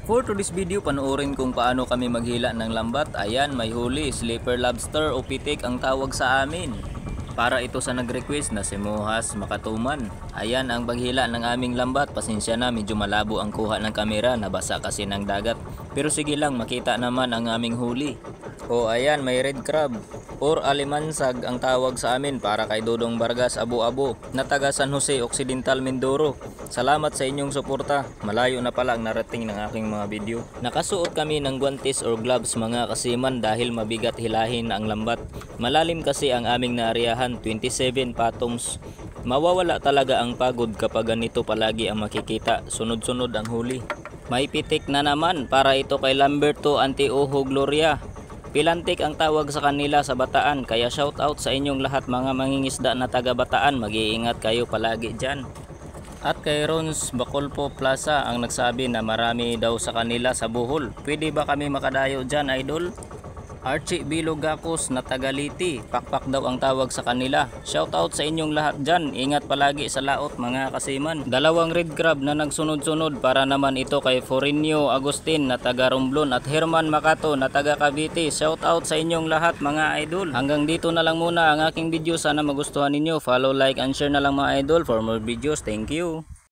For today's video, panoorin kung paano kami maghila ng lambat. Ayan, may huli, sleeper lobster o pitik ang tawag sa amin. Para ito sa nag-request na si Mohas Makatuman. Ayan ang paghila ng aming lambat. Pasensya na, medyo malabo ang kuha ng kamera, nabasa kasi ng dagat. Pero sige lang, makita naman ang aming huli. O ayan, may red crab or alimansag ang tawag sa amin para kay Dodong Vargas Abu-Abo na taga San Jose Occidental, Mindoro. Salamat sa inyong suporta. Malayo na pala ang narating ng aking mga video. Nakasuot kami ng guantes or gloves mga kasiman dahil mabigat hilahin ang lambat. Malalim kasi ang aming naariyahan, 27 fathoms. Mawawala talaga ang pagod kapag ganito palagi ang makikita. Sunod-sunod ang huli. May pitik na naman para ito kay Lamberto Antiojo Gloria. Pilantik ang tawag sa kanila sa Bataan, kaya shout out sa inyong lahat mga mangingisda na taga Bataan. Mag-iingat kayo palagi dyan. At kay Rons Bacolpo Plaza ang nagsabi na marami daw sa kanila sa Bohol. Pwede ba kami makadayo dyan, idol? Archie Bilogacos na tagaliti, pakpak daw ang tawag sa kanila. Shout out sa inyong lahat dyan. Ingat palagi sa laot mga kasiman. Dalawang red crab na nagsunod-sunod para naman ito kay Forinio Agustin na taga Romblon at Herman Makato na taga Cavite. Shout out sa inyong lahat mga idol. Hanggang dito na lang muna ang aking video. Sana magustuhan ninyo. Follow, like, and share na lang mga idol for more videos. Thank you.